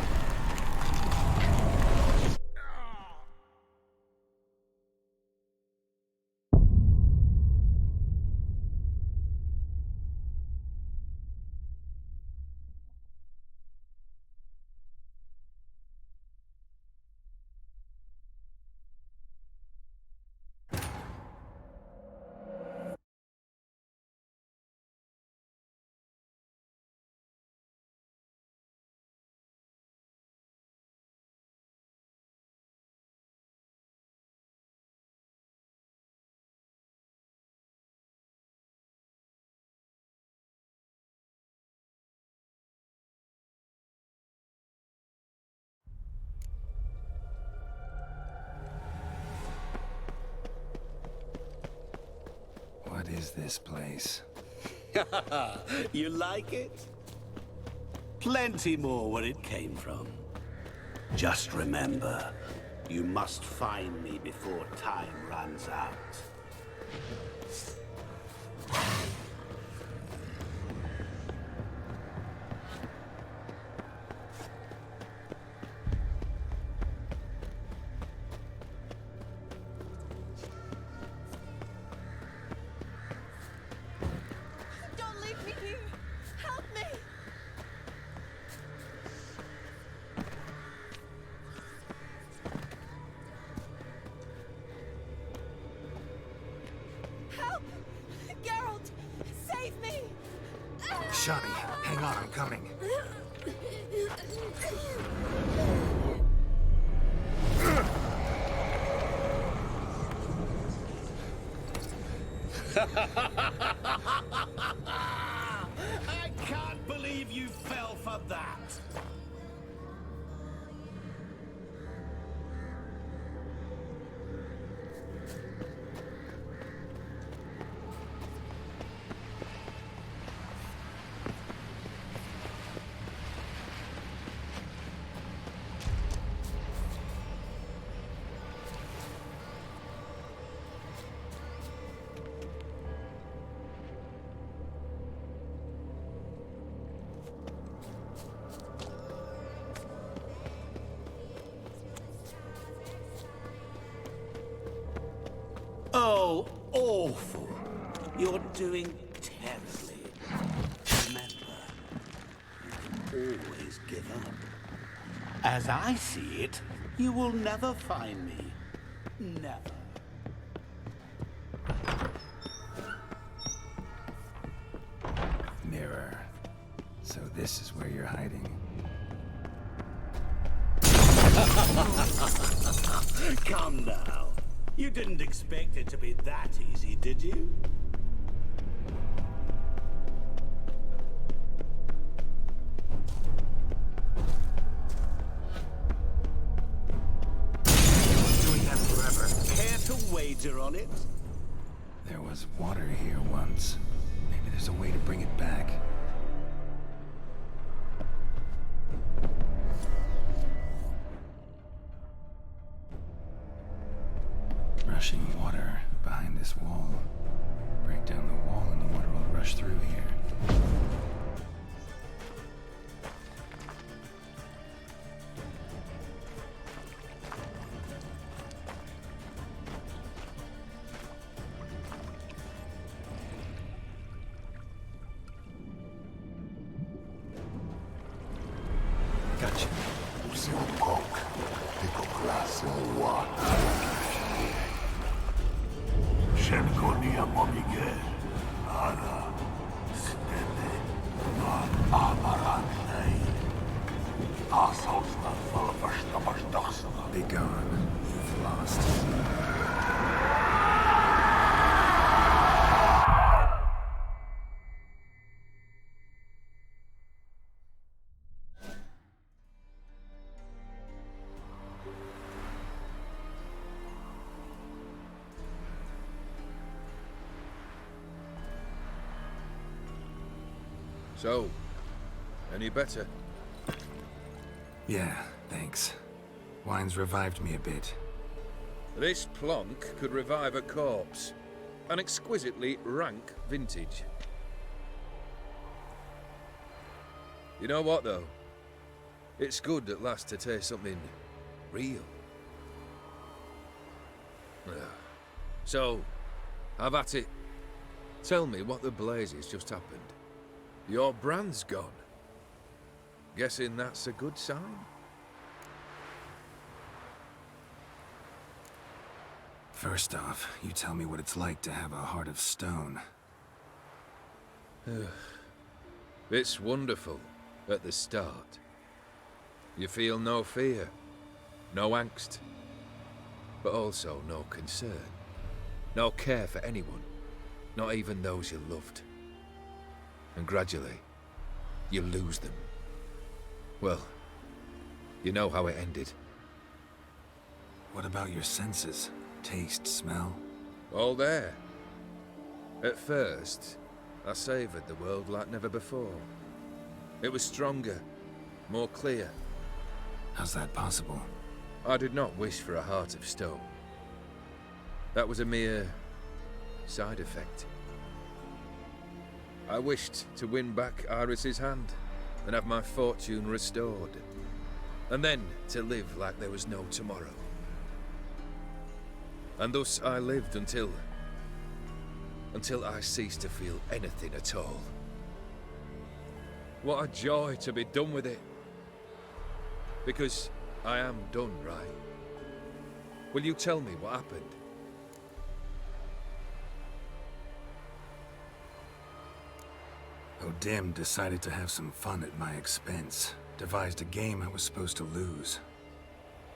What is this place? You like it? Plenty more where it came from. Just remember, you must find me before time runs out. Don't leave me here! Help me! Help! Geralt! Save me! Shani, hang on, I'm coming. I can't believe you fell for that. Oh, awful. You're doing terribly. Remember, you can always give up. As I see it, you will never find me. Never. Mirror. So this is where you're hiding. Come now. You didn't expect it to be that easy, did you? Doing that forever. Care to wager on it? There was water here once. Maybe there's a way to bring it back. Rushing water behind this wall. Break down the wall and the water will rush through here. Gotcha. Shenkonia Momige, Ara, Stene, Nar Amaranei, Assaulsman for Verstappers. Be gone. You've lost. So, any better? Yeah, thanks. Wine's revived me a bit. This plonk could revive a corpse. An exquisitely rank vintage. You know what, though? It's good at last to taste something real. So, have at it. Tell me what the blazes just happened. Your brand's gone. Guessing that's a good sign? First off, you tell me what it's like to have a heart of stone. It's wonderful at the start. You feel no fear, no angst, but also no concern. No care for anyone, not even those you loved. And gradually, you lose them. Well, you know how it ended. What about your senses? Taste, smell? All there. At first, I savoured the world like never before. It was stronger, more clear. How's that possible? I did not wish for a heart of stone. That was a mere side effect. I wished to win back Iris's hand and have my fortune restored. And then to live like there was no tomorrow. And thus I lived until I ceased to feel anything at all. What a joy to be done with it. Because I am done, right? Will you tell me what happened? O'Dim decided to have some fun at my expense. Devised a game I was supposed to lose.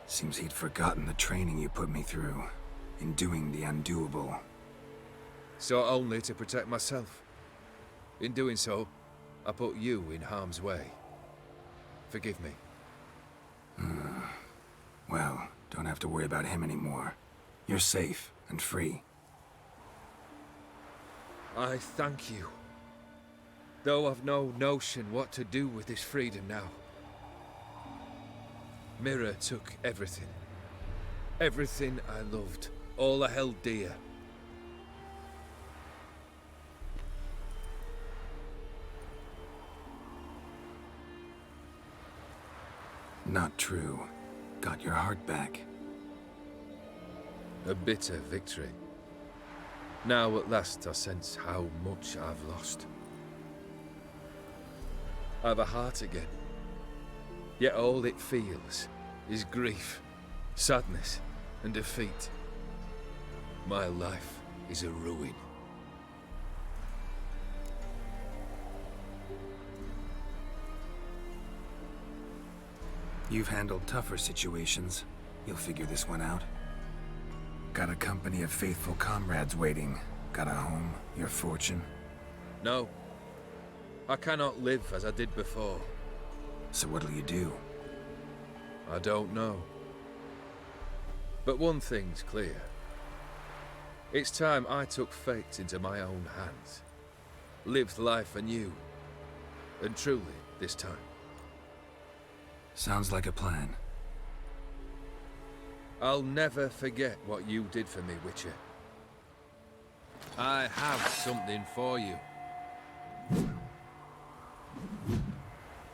Seems he'd forgotten the training you put me through in doing the undoable. sought only to protect myself. In doing so, I put you in harm's way. Forgive me. Well, don't have to worry about him anymore. You're safe and free. I thank you. Though I've no notion what to do with this freedom now. Mira took everything. Everything I loved. All I held dear. Not true. Got your heart back. A bitter victory. Now at last I sense how much I've lost. I've a heart again. Yet all it feels is grief, sadness, and defeat. My life is a ruin. You've handled tougher situations. You'll figure this one out. Got a company of faithful comrades waiting. Got a home, your fortune. No. I cannot live as I did before. So what'll you do? I don't know. But one thing's clear. It's time I took fate into my own hands. Lived life anew. And truly, this time. Sounds like a plan. I'll never forget what you did for me, Witcher. I have something for you.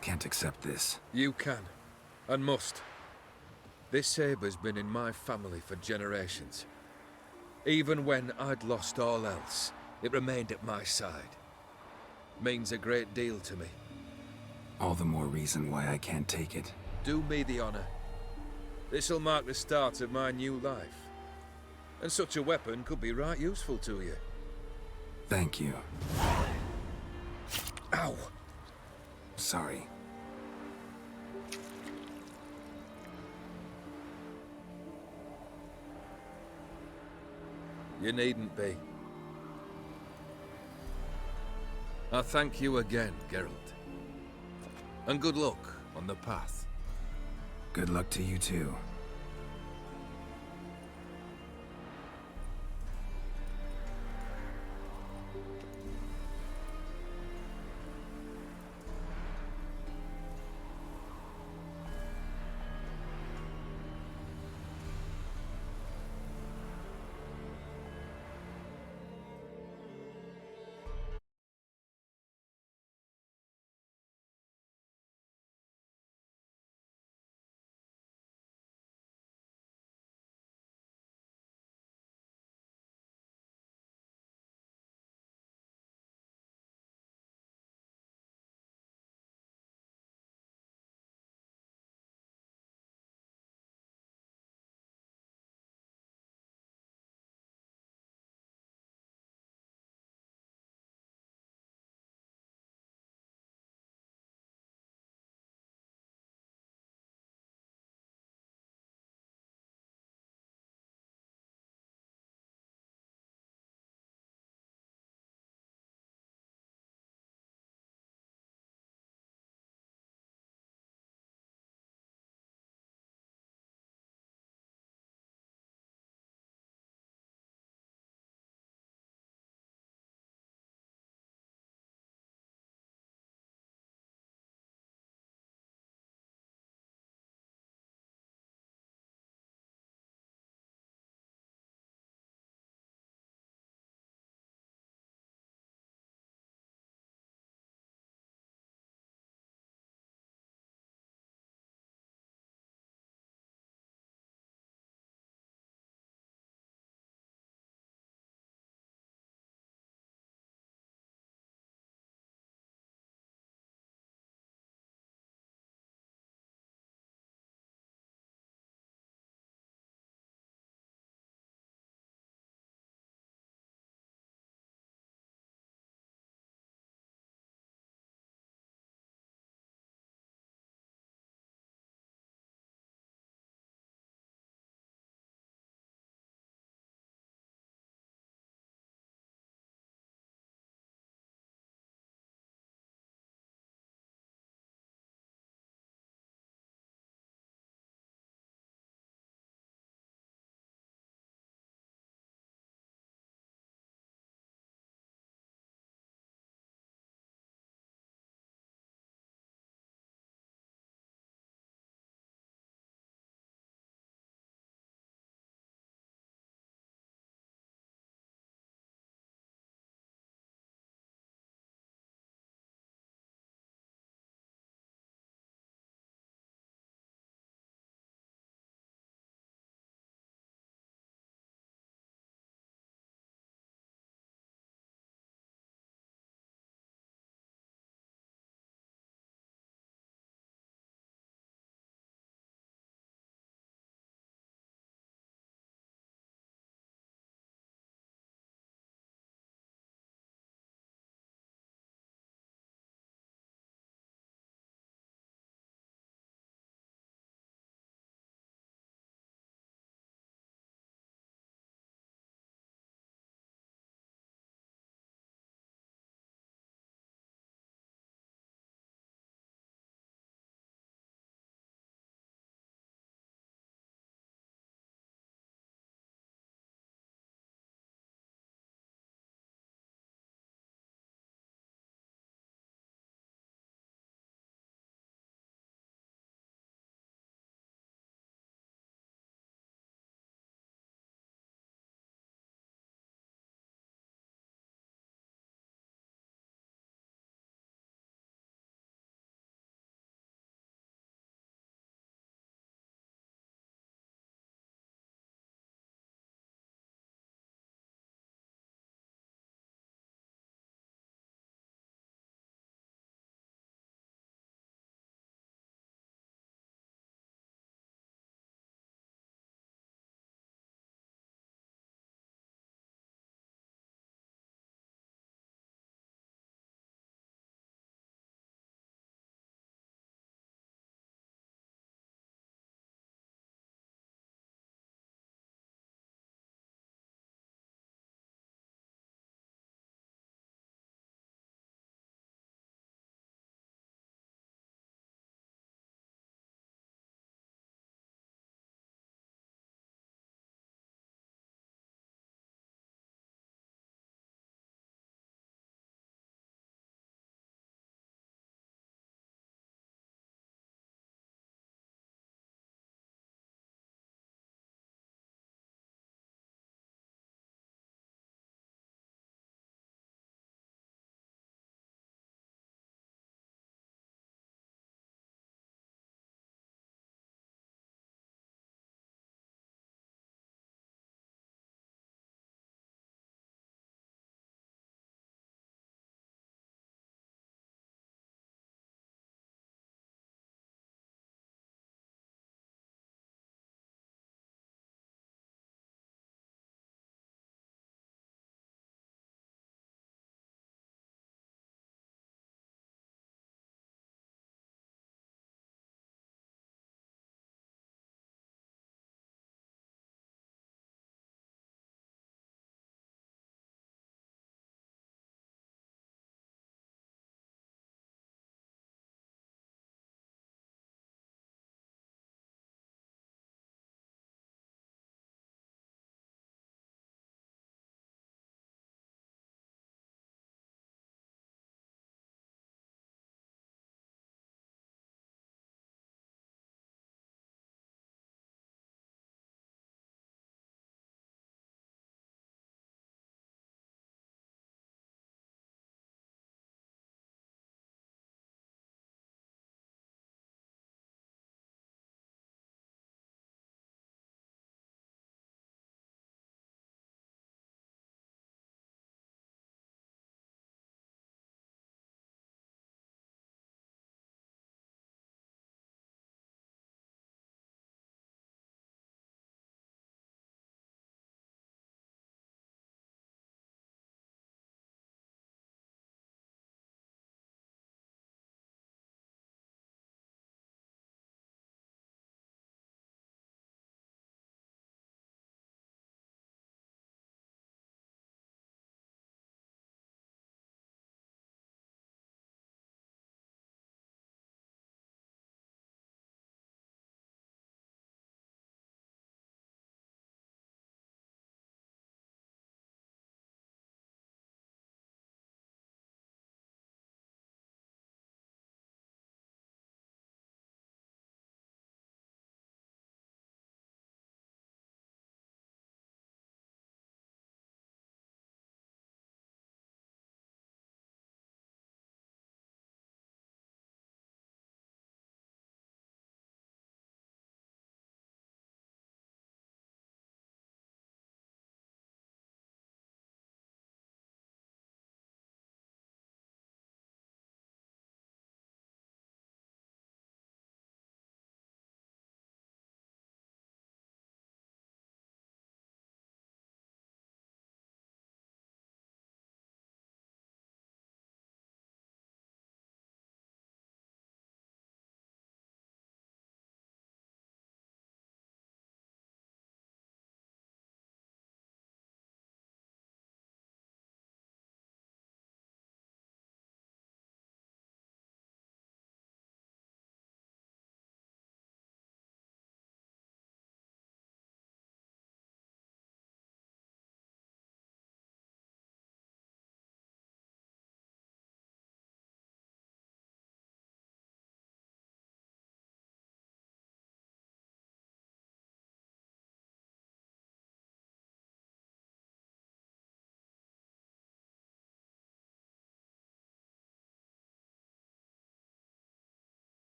Can't accept this. You can, and must. This sabre's been in my family for generations. Even when I'd lost all else, it remained at my side. Means a great deal to me. All the more reason why I can't take it. Do me the honor. This'll mark the start of my new life. And such a weapon could be right useful to you. Thank you. Ow! Sorry. You needn't be. I thank you again, Geralt. And good luck on the path. Good luck to you too.